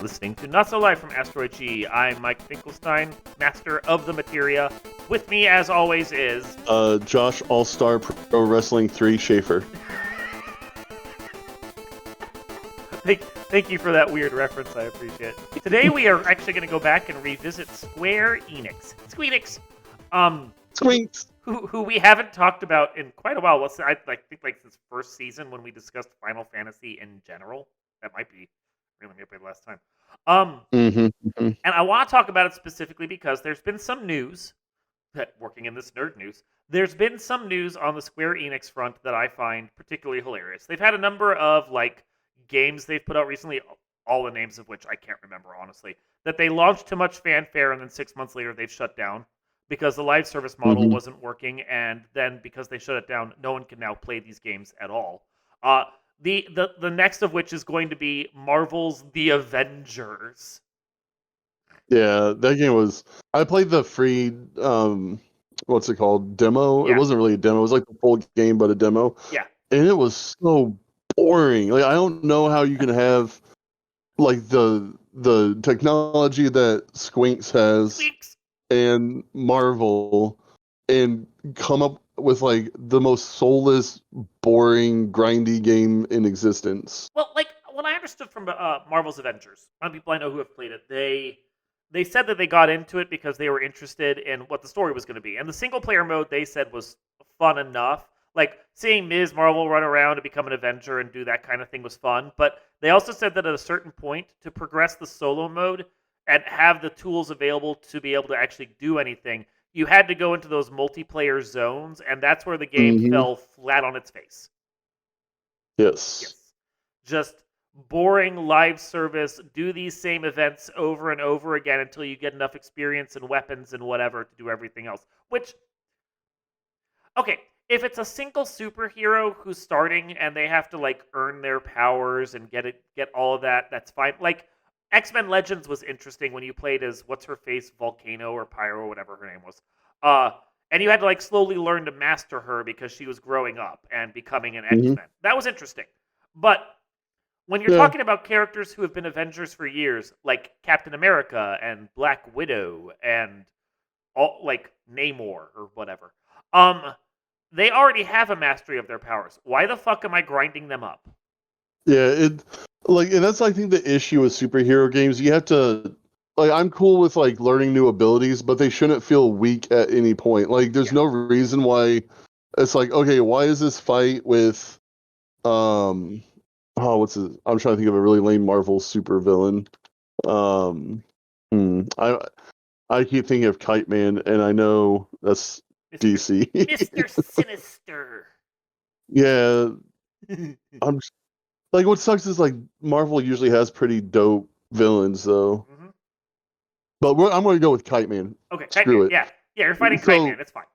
listening to Not So Live from Asteroid G. I'm Mike Finkelstein, master of the Materia. With me, as always, is... Josh All-Star Pro Wrestling 3 Schaefer. Thank you for that weird reference. I appreciate it. Today we are actually going to go back and revisit Square Enix. Squeenix. Squinks. Who we haven't talked about in quite a while. I think since first season when we discussed Final Fantasy in general. That might be really maybe the last time. And I want to talk about it specifically because there's been some news that, working in this nerd news, there's been some news on the Square Enix front that I find particularly hilarious. They've had a number of games they've put out recently, all the names of which I can't remember honestly, that they launched to much fanfare and then 6 months later they've shut down because the live service model wasn't working, and then because they shut it down, no one can now play these games at all. The next of which is going to be Marvel's The Avengers. Yeah, that game was... I played the free, what's it called? Demo? Yeah. It wasn't really a demo. It was like the full game, but a demo. Yeah. And it was so boring. Like, I don't know how you can have, like, the technology that Squinks has and Marvel and come up with, like, the most soulless, boring, grindy game in existence. Well, like, what I understood from Marvel's Avengers, a lot of people I know who have played it, they said that they got into it because they were interested in what the story was going to be. And the single-player mode, they said, was fun enough. Like, seeing Ms. Marvel run around and become an Avenger and do that kind of thing was fun. But they also said that at a certain point, to progress the solo mode and have the tools available to be able to actually do anything, you had to go into those multiplayer zones, and that's where the game fell flat on its face. Yes. Just boring live service, do these same events over and over again until you get enough experience and weapons and whatever to do everything else. Which, okay, if it's a single superhero who's starting and they have to earn their powers and get all of that, that's fine. Like X-Men Legends was interesting when you played as what's her face, Volcano or Pyro or whatever her name was. And you had to slowly learn to master her because she was growing up and becoming an X-Men. That was interesting. But when you're talking about characters who have been Avengers for years, like Captain America and Black Widow and all Namor or whatever, they already have a mastery of their powers. Why the fuck am I grinding them up? Yeah, and that's I think the issue with superhero games. You have to I'm cool with learning new abilities, but they shouldn't feel weak at any point. There's no reason why it's okay, why is this fight with what's his... I'm trying to think of a really lame Marvel supervillain. I keep thinking of Kite Man, and I know that's DC. Mr. Sinister. Yeah. I'm just, what sucks is Marvel usually has pretty dope villains though. But I'm going to go with Kite Man. Okay, Screw it. Yeah, you're fighting Kite Man. It's fine.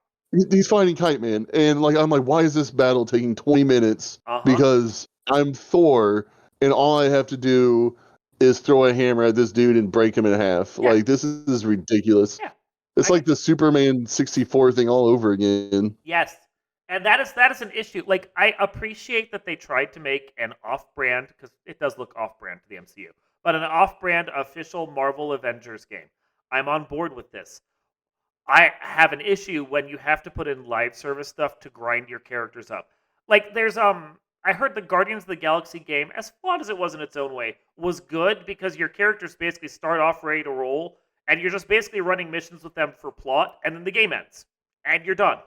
He's fighting Kite Man, and I'm why is this battle taking 20 minutes? Because I'm Thor, and all I have to do is throw a hammer at this dude and break him in half. Yeah. This is ridiculous. Yeah. It's the Superman 64 thing all over again. Yes. And that is an issue. I appreciate that they tried to make an off-brand, because it does look off-brand to the MCU, but an off-brand official Marvel Avengers game. I'm on board with this. I have an issue when you have to put in live service stuff to grind your characters up. There's I heard the Guardians of the Galaxy game, as flawed as it was in its own way, was good because your characters basically start off ready to roll, and you're just basically running missions with them for plot, and then the game ends, and you're done.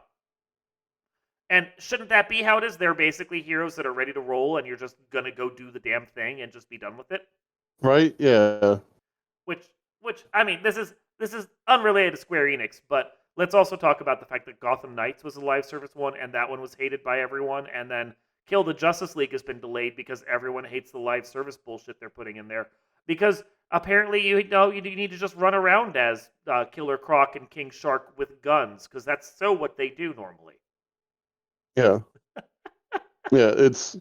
And shouldn't that be how it is? They're basically heroes that are ready to roll, and you're just gonna go do the damn thing and just be done with it. Right? Yeah. Which I mean, this is unrelated to Square Enix, but let's also talk about the fact that Gotham Knights was a live service one, and that one was hated by everyone, and then Kill the Justice League has been delayed because everyone hates the live service bullshit they're putting in there. Because apparently you need to just run around as Killer Croc and King Shark with guns, because that's what they do normally. Yeah. Yeah, it's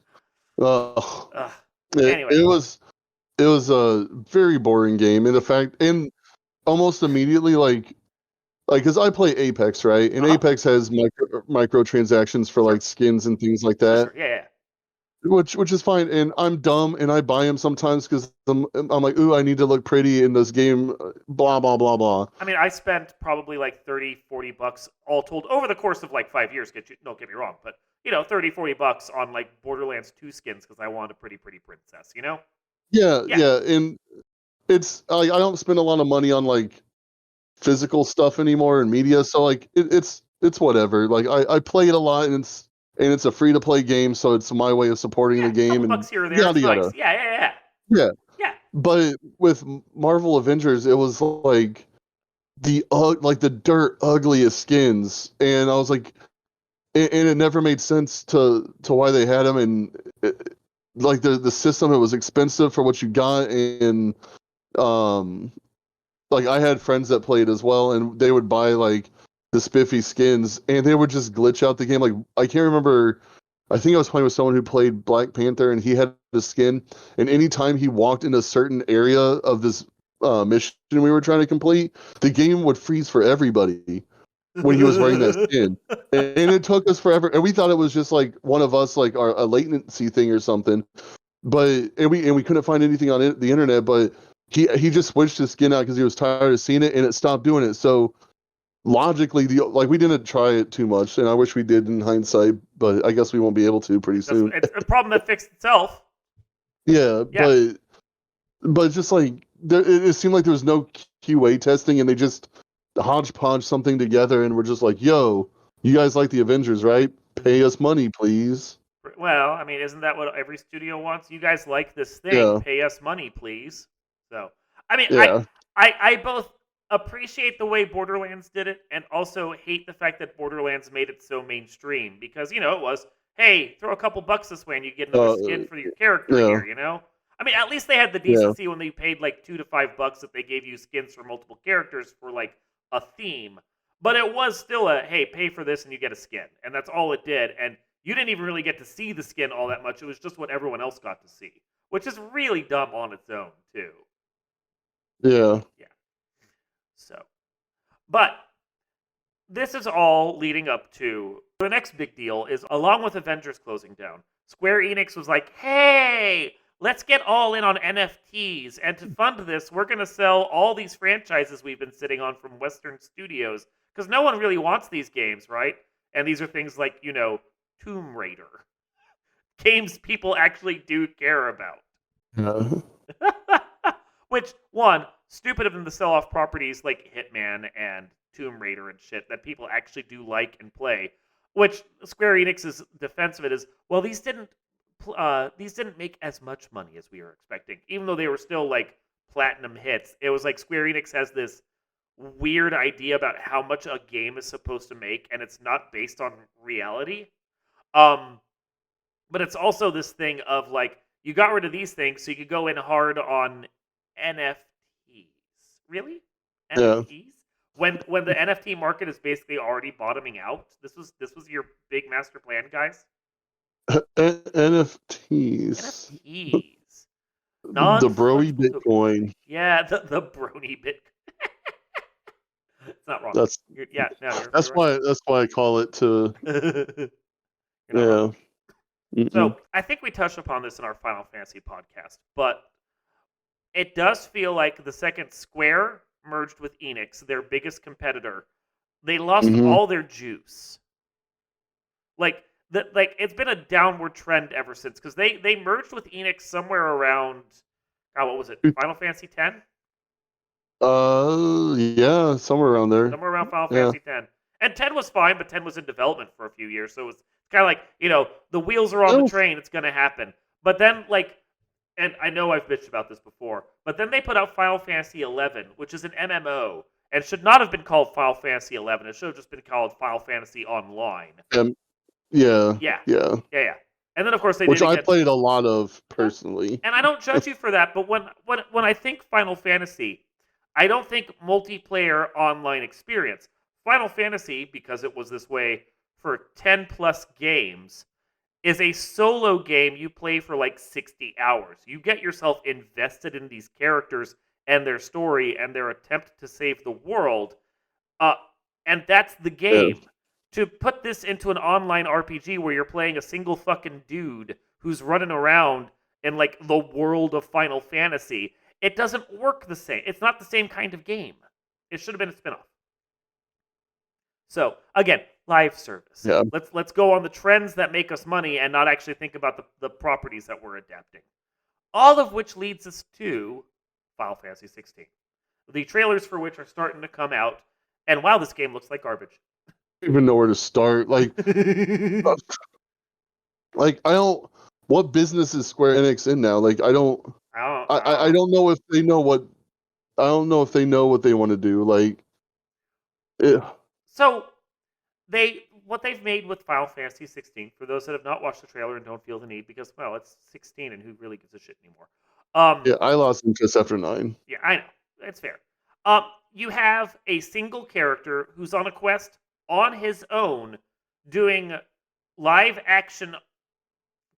anyway. It was a very boring game, and almost immediately because I play Apex, right? And Apex has microtransactions for skins and things like that. Sure. Yeah. which is fine. And I'm dumb, and I buy them sometimes because I'm like, ooh, I need to look pretty in this game. Blah blah blah blah. I mean, I spent probably like 30, $40 all told over the course of like 5 years. Don't get me wrong, but 30, $40 on like Borderlands 2 skins because I wanted a pretty princess. Yeah, Yeah, yeah, and it's like I don't spend a lot of money on like physical stuff anymore and media, so like it's whatever. Like I play it a lot, and it's a free to play game, so it's my way of supporting yeah, the a game couple and bucks here or there, yada it's nice. yada. Yeah, yeah, yeah, Yeah, yeah. but with Marvel Avengers, it was like like the dirt ugliest skins, and I was like, and it never made sense to why they had them, and like the system, it was expensive for what you got, and um like I had friends that played as well, and they would buy like the spiffy skins, and they would just glitch out the game. Like I can't remember. I think I was playing with someone who played Black Panther, and he had the skin, and anytime he walked in a certain area of this mission we were trying to complete, the game would freeze for everybody when he was wearing that skin. And it took us forever, and we thought it was just like one of us, like a latency thing or something. But and we couldn't find anything on the internet. But he just switched his skin out because he was tired of seeing it, and it stopped doing it. So logically, like we didn't try it too much, and I wish we did in hindsight. But I guess we won't be able to pretty soon. It's a problem that fixed itself. Yeah, Yeah. but just like it seemed like there was no QA testing, and they just hodgepodge something together, and we're just like, "Yo, you guys like the Avengers, right? Pay us money, please." Well, I mean, isn't that what every studio wants? You guys like this thing? Yeah, Pay us money, please. So, I mean, yeah, I both appreciate the way Borderlands did it, and also hate the fact that Borderlands made it so mainstream because it was, hey, throw a couple bucks this way and you get another uh, skin for your character yeah, here. I mean, at least they had the yeah, decency when they paid like $2 to $5 that they gave you skins for multiple characters for like a theme. But it was still a hey, pay for this and you get a skin, and that's all it did. And you didn't even really get to see the skin all that much. It was just what everyone else got to see, which is really dumb on its own too. yeah. Yeah. So, but this is all leading up to the next big deal is along with Avengers closing down, Square Enix was like, "Hey, let's get all in on NFTs, and to fund this, we're going to sell all these franchises we've been sitting on from Western studios because no one really wants these games, right? And these are things like, Tomb Raider, games people actually do care about." Yeah. Which, one, stupid of them to sell off properties like Hitman and Tomb Raider and shit that people actually do like and play. Which Square Enix's defense of it is, well, these didn't make as much money as we were expecting, even though they were still like platinum hits. It was like Square Enix has this weird idea about how much a game is supposed to make, and it's not based on reality. Um, but it's also this thing of like you got rid of these things so you could go in hard on NFTs. Really? Yeah. NFTs? When the NFT market is basically already bottoming out. This was your big master plan, guys? NFTs. NFTs. The broy Non-fungible token. Bitcoin. Yeah, the brony bit. It's not wrong. That's Yeah, no, that's you're why I call it to right. You're not wrong. yeah. So Mm-mm. I think we touched upon this in our Final Fantasy podcast, but it does feel like the second Square merged with Enix, their biggest competitor, they lost Mm-hmm. all their juice. Like it's been a downward trend ever since because they merged with Enix somewhere around what was it? Final Fantasy X? Yeah, somewhere around there. Somewhere around Final Yeah. Fantasy X. And 10 was fine, but 10 was in development for a few years, so it was kind of like, the wheels are on the Oh, train, it's going to happen. But then and I know I've bitched about this before, but then they put out Final Fantasy 11, which is an MMO, and should not have been called Final Fantasy 11. It should have just been called Final Fantasy Online. yeah, Yeah, yeah. yeah, yeah. And then of course they Which did I again. played a lot of Yeah. personally. And I don't judge you for that, but when I think Final Fantasy, I don't think multiplayer online experience. Final Fantasy, because it was this way for 10 plus games, is a solo game you play for like 60 hours. You get yourself invested in these characters and their story and their attempt to save the world. Uh, and that's the Yeah. game. To put this into an online RPG where you're playing a single fucking dude who's running around in like the world of Final Fantasy. It doesn't work the same. It's not the same kind of game. It should have been a spinoff. So again, live service. Yeah. Let's go on the trends that make us money and not actually think about the properties that we're adapting. All of which leads us to Final Fantasy 16. The trailers for which are starting to come out, and wow, this game looks like garbage. I don't even know where to start. Like I don't. What business is Square Enix in now? Like I don't know if they know what. I don't know if they know what they want to do. Like, So what they've made with Final Fantasy 16, for those that have not watched the trailer and don't feel the need, because well, it's 16 and who really gives a shit anymore? Yeah, I lost interest after 9. Yeah, I know. It's fair. You have a single character who's on a quest on his own doing live action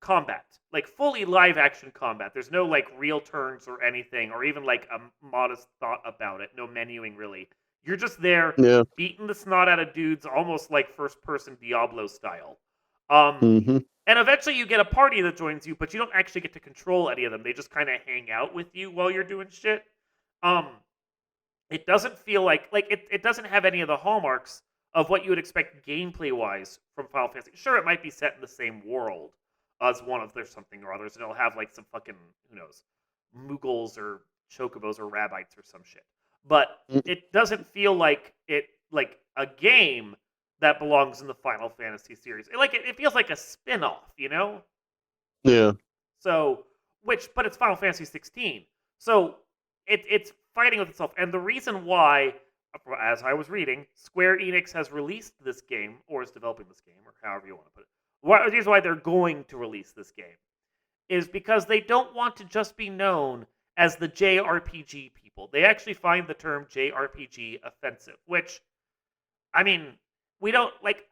combat. Like fully live action combat. There's no like real turns or anything, or even like a modest thought about it. No menuing really. You're just there beating the snot out of dudes almost like first person Diablo style. And eventually you get a party that joins you, but you don't actually get to control any of them. They just kind of hang out with you while you're doing shit. It doesn't feel like it doesn't have any of the hallmarks of what you would expect gameplay wise from Final Fantasy. Sure, it might be set in the same world as one of there's something or others, and it'll have like some fucking who knows, Moogles or Chocobos or Rabbites or some shit. But it doesn't feel like a game that belongs in the Final Fantasy series. It feels like a spin-off, you know? Yeah. So, but it's Final Fantasy 16. So, it's fighting with itself. And the reason why, as I was reading, Square Enix has released this game, or is developing this game, or however you want to put it. The reason why they're going to release this game is because they don't want to just be known as the JRPG people. They actually find the term JRPG offensive, which, I mean, we don't like.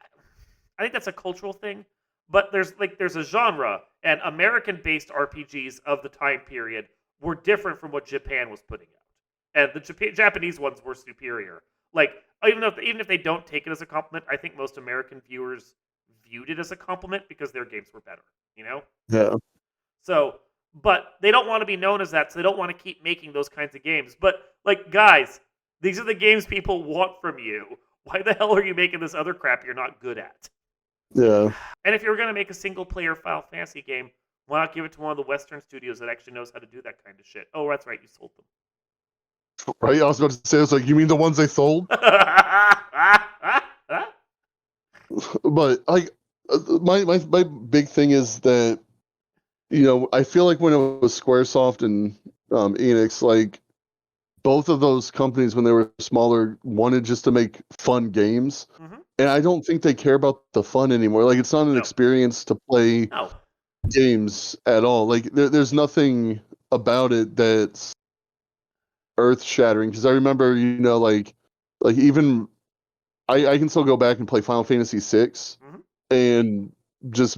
I think that's a cultural thing, but there's a genre, and American-based RPGs of the time period were different from what Japan was putting out, and the Japanese ones were superior. Like even if they don't take it as a compliment, I think most American viewers viewed it as a compliment because their games were better. You know? Yeah. So, but they don't want to be known as that, so they don't want to keep making those kinds of games. But like, guys, these are the games people want from you. Why the hell are you making this other crap you're not good at? Yeah. And if you're going to make a single-player Final Fantasy game, why not give it to one of the Western studios that actually knows how to do that kind of shit? Oh, that's right, you sold them. Right? I was about to say, it's like, you mean the ones they sold? But like, my big thing is that, you know, I feel like when it was SquareSoft and Enix, like both of those companies when they were smaller wanted just to make fun games, and I don't think they care about the fun anymore. Like it's not an experience to play games at all. Like there's nothing about it that's earth shattering. Because I remember, you know, like even I can still go back and play Final Fantasy VI and just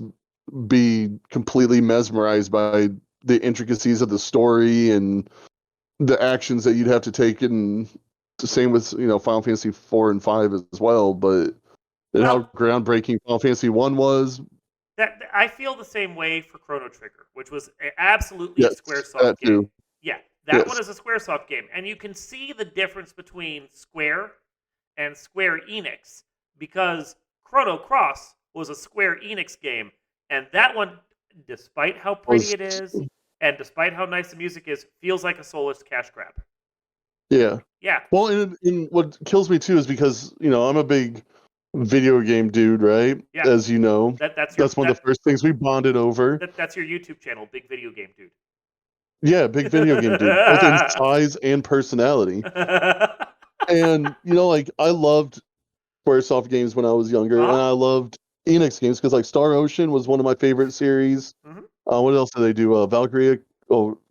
be completely mesmerized by the intricacies of the story and the actions that you'd have to take, and the same with, you know, Final Fantasy 4 and 5 as well. But how groundbreaking Final Fantasy 1 was. That I feel the same way for Chrono Trigger, which was absolutely a SquareSoft game. Too. Yeah, that one is a SquareSoft game, and you can see the difference between Square and Square Enix because Chrono Cross was a Square Enix game, and that one, despite how pretty it is and despite how nice the music is, feels like a soulless cash grab. Yeah. Yeah. Well, and what kills me too is because, you know, I'm a big video game dude, right? Yeah. As you know, that's one of the first things we bonded over. That's your YouTube channel, Big Video Game Dude. Yeah, big video game dude, both in size and personality. And you know, like I loved SquareSoft games when I was younger, and I loved Enix games because like Star Ocean was one of my favorite series. What else did they do? Valkyria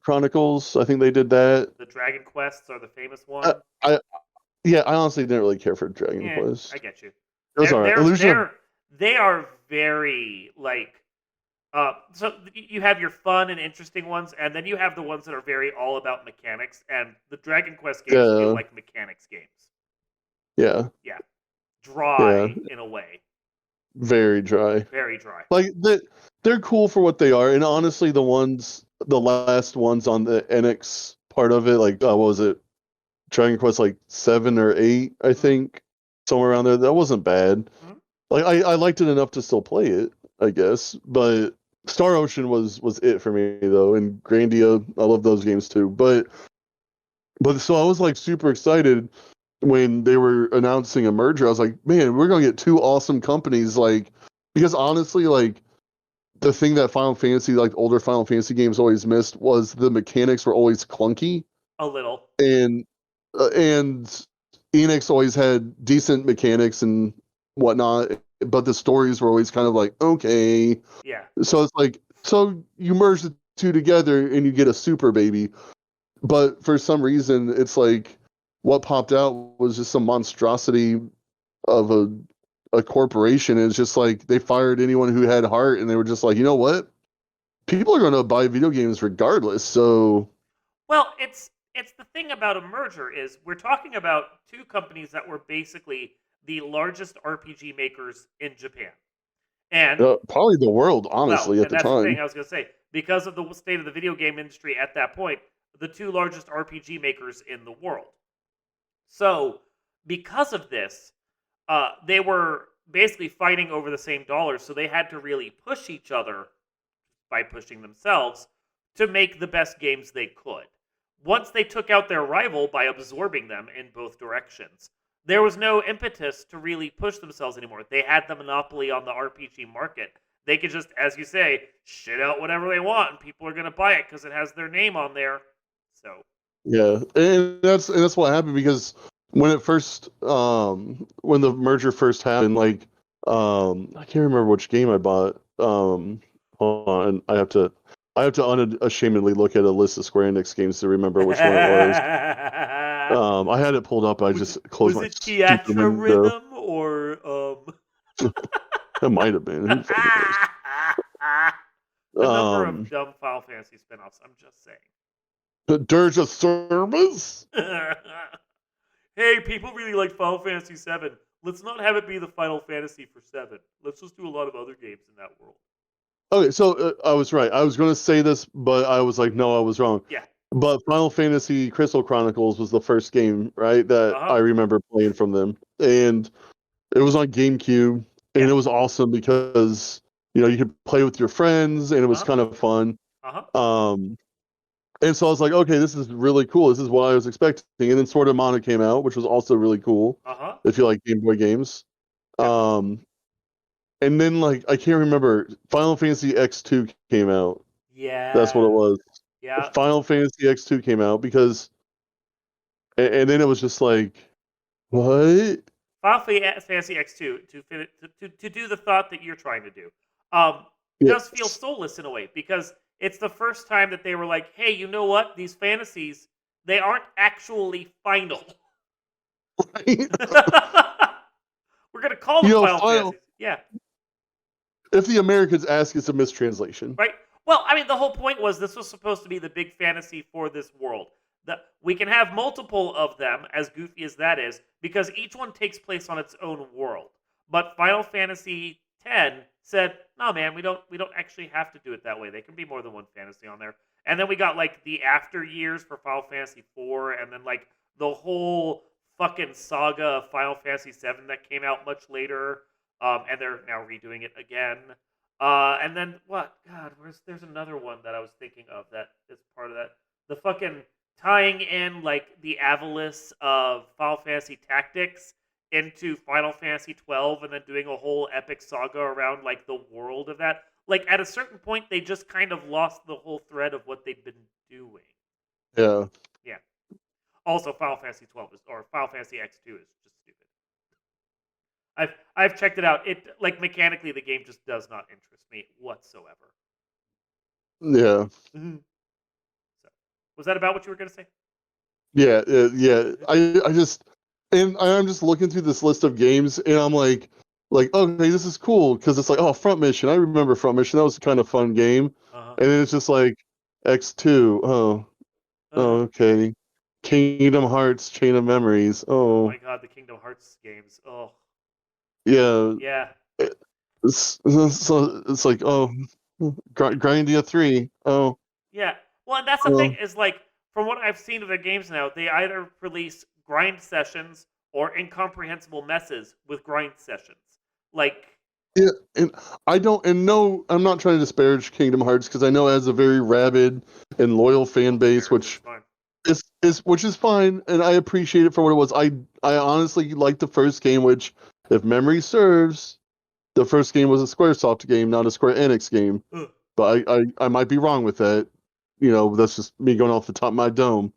Chronicles, I think they did that. The Dragon Quests are the famous one. I honestly didn't really care for Dragon Quest. I get you. It was alright. They are very like so you have your fun and interesting ones, and then you have the ones that are very all about mechanics, and the Dragon Quest games feel like mechanics games. Yeah. Yeah. Dry in a way. very dry. Very dry. Like they're cool for what they are, and honestly, the last ones on the NX part of it, like what was it, Dragon Quest like 7 or 8, I think, somewhere around there. That wasn't bad. Mm-hmm. Like I liked it enough to still play it, I guess. But Star Ocean was it for me though, and Grandia. I love those games too. But so I was like super excited when they were announcing a merger. I was like, man, we're gonna get two awesome companies. Like because honestly, like the thing that Final Fantasy, like older Final Fantasy games, always missed was the mechanics were always clunky, A little. and Enix always had decent mechanics and whatnot, but the stories were always kind of like okay. Yeah. So it's like so you merge the two together and you get a super baby, but for some reason it's like what popped out was just some monstrosity of a corporation. It's just like they fired anyone who had heart, and they were just like, you know what? People are going to buy video games regardless. So Well, it's the thing about a merger is we're talking about two companies that were basically the largest RPG makers in Japan. And probably the world, well, honestly, at and the that's the thing time. I was going to say. Because of the state of the video game industry at that point, the two largest RPG makers in the world. So, because of this, they were basically fighting over the same dollars. So they had to really push each other by pushing themselves to make the best games they could. Once they took out their rival by absorbing them in both directions, there was no impetus to really push themselves anymore. They had the monopoly on the RPG market. They could just, as you say, shit out whatever they want, and people are going to buy it because it has their name on there. So, Yeah, and that's what happened because when it first when the merger first happened, like I can't remember which game I bought. Hold on, I have to unashamedly look at a list of Square Enix games to remember which one it was. I had it pulled up. I was it just closed was my it stupid Theatra window. Rhythm or That might have been. Who fucking knows? the number of Um, dumb Final Fantasy spinoffs? I'm just saying. the Dirge of Service. Hey, people really like Final Fantasy VII. Let's not have it be the Final Fantasy for 7. Let's just do a lot of other games in that world. Okay, so I was right. I was going to say this, but I was like, no, I was wrong. Yeah. But Final Fantasy Crystal Chronicles was the first game, right, that Uh huh. I remember playing from them, and it was on GameCube, and Yeah. it was awesome because you could play with your friends, and it Uh was huh. kind of fun. Uh huh. Um, and so I was like, okay, this is really cool. This is what I was expecting. And then Sword of Mana came out, which was also really cool. Uh huh. If you like Game Boy games. Yep. Um, and then like I can't remember, Final Fantasy X2 came out. That's what it Yeah. was. Yeah. Final Fantasy X2 came out because, and then it was just like, what? Final Fantasy X2 to do the thought that you're trying to do. Um, does feel Yes. soulless in a way because it's the first time that they were like, "Hey, you know what? These fantasies they aren't actually final. Right? We're gonna call them Final Final. Fantasies." Yeah. If the Americans ask, it's a mistranslation. Right? Well, I mean, the whole point was this was supposed to be the big fantasy for this world. That we can have multiple of them, as goofy as that is, because each one takes place on its own world. But Final Fantasy X said, "No, man, we don't actually have to do it that way. They can be more than one fantasy on there." And then we got like the after years for Final Fantasy IV, and then like the whole fucking saga of Final Fantasy VII that came out much later. And they're now redoing it again. And then what? God, there's another one that I was thinking of that is part of that. The fucking tying in like the Avalis of Final Fantasy Tactics into Final Fantasy 12 and then doing a whole epic saga around like the world of that. Like at a certain point they just kind of lost the whole thread of what they'd been doing. Yeah. Yeah. Also Final Fantasy 12 is or Final Fantasy X2 is just stupid. I've checked it out. It like mechanically the game just does not interest me whatsoever. Yeah. Mhm. So, was that about what you were going to say? Yeah. Yeah. I just, and I'm just looking through this list of games, and I'm like, okay, this is cool because it's like, oh, Front Mission. I remember Front Mission. That was a kind of fun game. Uh-huh. And then it's just like X2. Oh, Uh-huh. okay. Kingdom Hearts Chain of Memories. Oh my Oh, god, the Kingdom Hearts games. Oh, yeah. yeah. So it's like, oh, Grindia 3. Oh, Yeah. Well, and that's the thing is like from what I've seen of their games now, they either release grind sessions or incomprehensible messes with grind sessions. Like, yeah, and I don't, and no, I'm not trying to disparage Kingdom Hearts because I know it has a very rabid and loyal fan base, it's which fine. is fine, and I appreciate it for what it was. I honestly liked the first game, which, if memory serves, the first game was a SquareSoft game, not a Square Enix game. Ugh. But I might be wrong with that. You know, that's just me going off the top of my dome.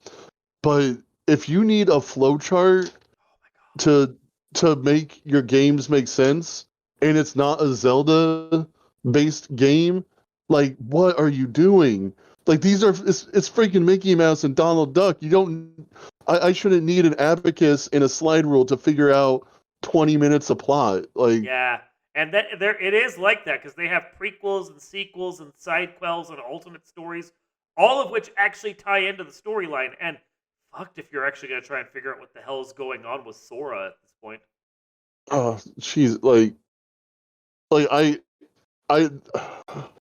But if you need a flowchart Oh my god. to make your games make sense, and it's not a Zelda based game, like what are you doing? Like these are it's freaking Mickey Mouse and Donald Duck. You don't I shouldn't need an abacus and a slide rule to figure out 20 minutes of plot. Like Yeah. And that there it is like that because they have prequels and sequels and side quells and alternate stories, all of which actually tie into the storyline. And fucked if you're actually gonna try and figure out what the hell is going on with Sora at this point. oh she's like I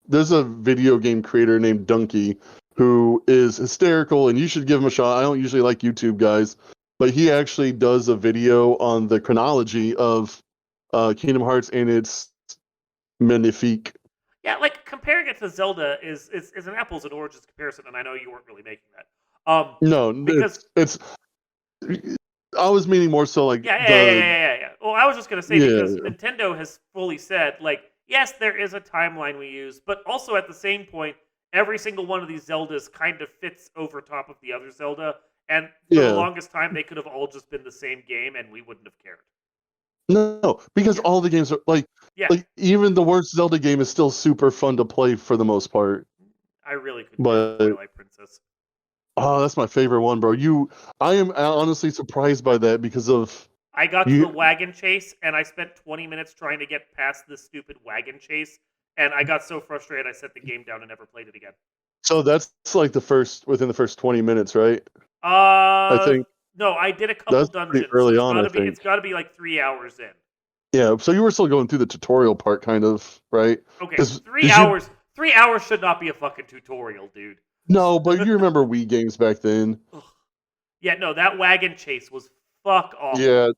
there's a video game creator named Donkey who is hysterical, and you should give him a shot. I don't usually like YouTube guys, but he actually does a video on the chronology of Kingdom Hearts and its magnifique. Yeah, like comparing it to Zelda is an apples and oranges comparison, and I know you weren't really making that. No, Because it's I was meaning more so like the yeah. Well, I was just gonna say because yeah Nintendo has fully said, like, yes, there is a timeline we use, but also at the same point, every single one of these Zeldas kind of fits over top of the other Zelda, and for the yeah. longest time, they could have all just been the same game, and we wouldn't have cared. No, because Yeah, all the games are yeah. like even the worst Zelda game is still super fun to play for the most part. I really couldn't get to But Twilight Princess. oh, that's my favorite one, bro. I am honestly surprised by that because of I got to the you. wagon chase, and I spent 20 minutes trying to get past this stupid wagon chase, and I got so frustrated I set the game down and never played it again. So that's like within the first 20 minutes, right? I Uh, think no, I did a couple that's pretty dungeons, so early on. I it's think. got to be like 3 hours in. Yeah. So you were still going through the tutorial part, kind of, right? Okay, Because three did you? hours. 3 hours should not be a fucking tutorial, dude. No, but you remember Wii games back then. Ugh. Yeah, no, that wagon chase was fuck awful. Yeah.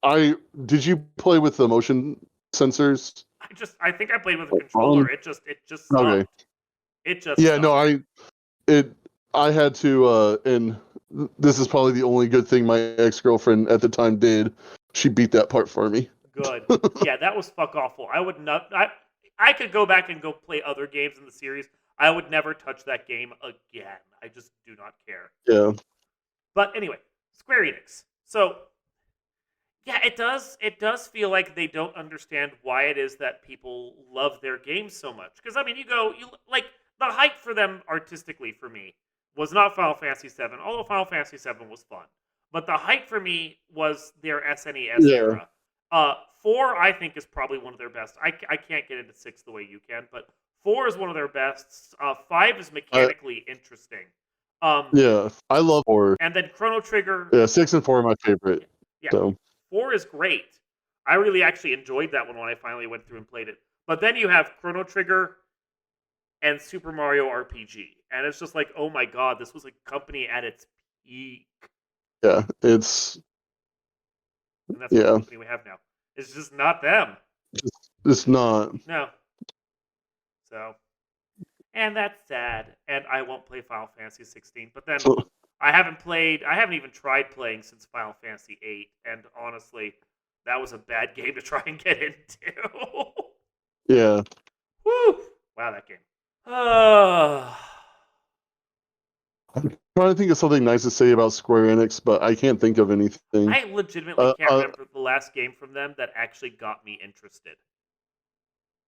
I did you play with the motion sensors I think I played with a on? controller. It just Okay. sucked. It just Yeah. No, sucked. it I had to and this is probably the only good thing my ex-girlfriend at the time did. She beat that part for me. Good. Yeah, that was fuck awful. I would not. I could go back and go play other games in the series. I would never touch that game again. I just do not care. Yeah. But anyway, Square Enix. So yeah, it does. It does feel like they don't understand why it is that people love their games so much. Because I mean, you like the hype for them artistically for me was not Final Fantasy VII, although Final Fantasy VII was fun. But the hype for me was their SNES Yeah. era. Four, I think, is probably one of their best. I can't get into six the way you can, but four is one of their best. Five is I, mechanically interesting. Um, yeah. I love horror. and then Chrono Trigger. Yeah, 6 and 4 are my favorite. Yeah, So, four is great. I really actually enjoyed that one when I finally went through and played it. But then you have Chrono Trigger and Super Mario RPG, and it's just like, oh my god, this was a company at its peak, yeah, it's and that's what the yeah, company we have now. It's just not them. it's not. No. So, and that's sad. And I won't play Final Fantasy 16. But then So, I haven't even tried playing since Final Fantasy 8. And honestly, that was a bad game to try and get into. yeah. Woo! Wow, that game. Uh, I'm trying to think of something nice to say about Square Enix, but I can't think of anything. I legitimately can't Uh, remember the last game from them that actually got me interested.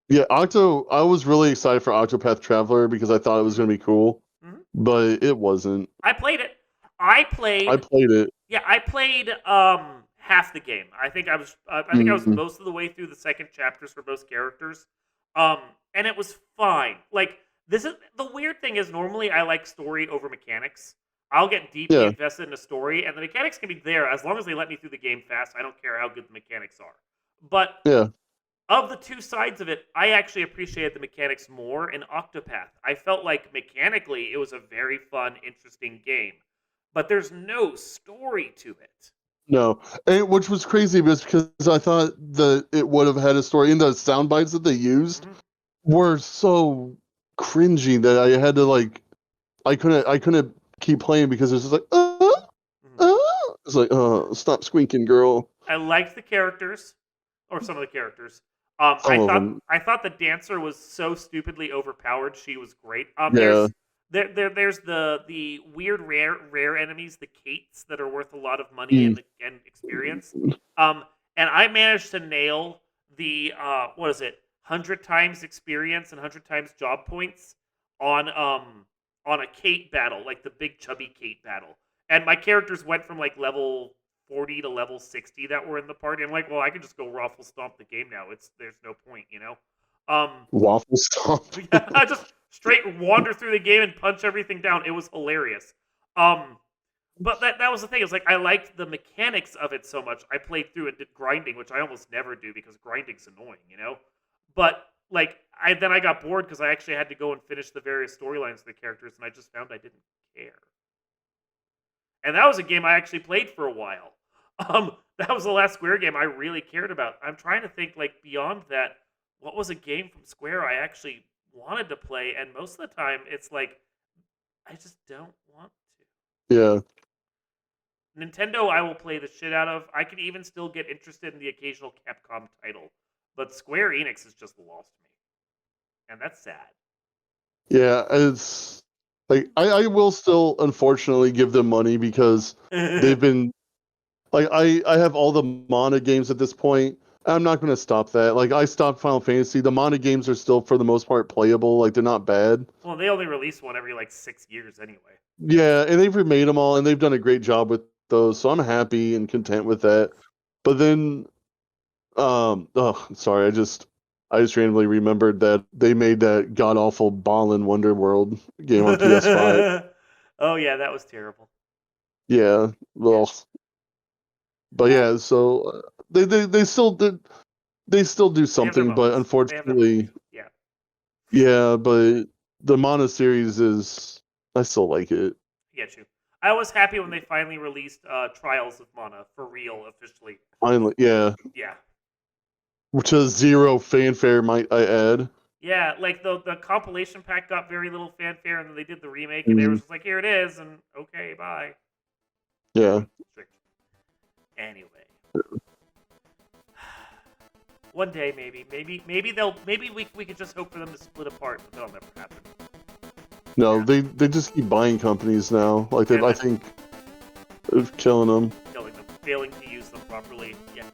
yeah, I was really excited for Octopath Traveler because I thought it was Hmm. going to be cool, Hmm. but it wasn't. I played it. I I played. played it. Yeah, I played half the game. I think I was Mm, most of the way through the second chapters for most characters. Um and it was fine. Like this is the weird thing is normally I like story over mechanics. I'll get deeply yeah, invested in a story and the mechanics can be there as long as they let me through the game fast. I don't care how good the mechanics are. But yeah. of the two sides of it, I actually appreciated the mechanics more in Octopath. I felt like mechanically it was a very fun, interesting game, but there's no story to it. No, and which was crazy because I thought that it would have had a story. And the sound bites that they used were so cringy that I had to like, I couldn't keep playing because it was just like, it's like, stop squeaking, girl. I liked the characters, or some of the characters. Some of them, I thought the dancer was so stupidly overpowered. She was great. yeah. There's the weird rare enemies, the Kates, that are worth a lot of money and experience. And I managed to nail the what is it, 100 times experience and 100 times job points on a Kate battle, like the big chubby Kate battle. And my characters went from like level 40 to level 60 that were in the party. I'm like, well, I can just go raffle stomp the game now. There's no point, you know. Waffle stomp. Yeah, I just straight wander through the game and punch everything down. It was hilarious. But that was the thing. It's like I liked the mechanics of it so much. I played through and did grinding, which I almost never do because grinding's annoying, you know. But like I got bored because I actually had to go and finish the various storylines of the characters, and I just found I didn't care. And that was a game I actually played for a while. That was the last Square game I really cared about. I'm trying to think, like, beyond that, what was a game from Square I actually wanted to play? And most of the time, it's like, I just don't want to. Yeah. Nintendo, I will play the shit out of. I can even still get interested in the occasional Capcom title. But Square Enix has just lost me. And that's sad. Yeah, it's like I will still unfortunately give them money because they've been like I have all the Mana games at this point. I'm not going to stop that. Like I stopped Final Fantasy. The Mana games are still for the most part playable. Like they're not bad. Well, they only release one every like 6 years anyway. Yeah, and they've remade them all, and they've done a great job with those. So I'm happy and content with that. But then, sorry, I just randomly remembered that they made that god awful Ballin Wonderworld game on PS5. Oh yeah, that was terrible. Yeah, well, but yeah, so they still do something, but unfortunately, yeah, but the Mana series is I still like it. I get you. I was happy when they finally released Trials of Mana for real officially. Finally, yeah. Yeah. Which has zero fanfare, might I add. Yeah, like the compilation pack got very little fanfare, and then they did the remake, and they were just like, "Here it is," and okay, bye. Yeah. Anyway, one day maybe we could just hope for them to split apart, but that'll never happen. No, they just keep buying companies now. Like I think they're killing them, failing to use them properly. Yeah.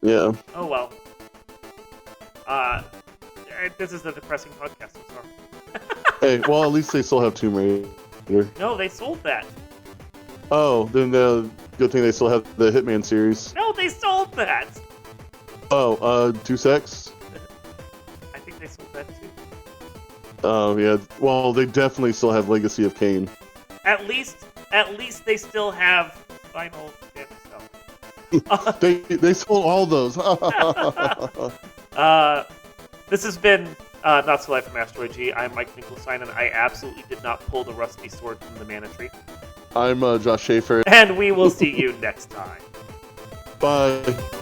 Yeah. Oh well. This is a depressing podcast. I'm sorry. Hey, well, at least they still have Tomb Raider. No, they sold that. Oh, then good thing they still have the Hitman series. No, they sold that. Oh, Deus Ex? I think they sold that too. Oh, yeah. Well, they definitely still have Legacy of Kain. At least they still have Final Fantasy. They sold all those. This has been Not So Live from Asteroid G. I'm Mike Finkelstein, and I absolutely did not pull the rusty sword from the mana tree. I'm Josh Schaefer. And we will see you next time. Bye.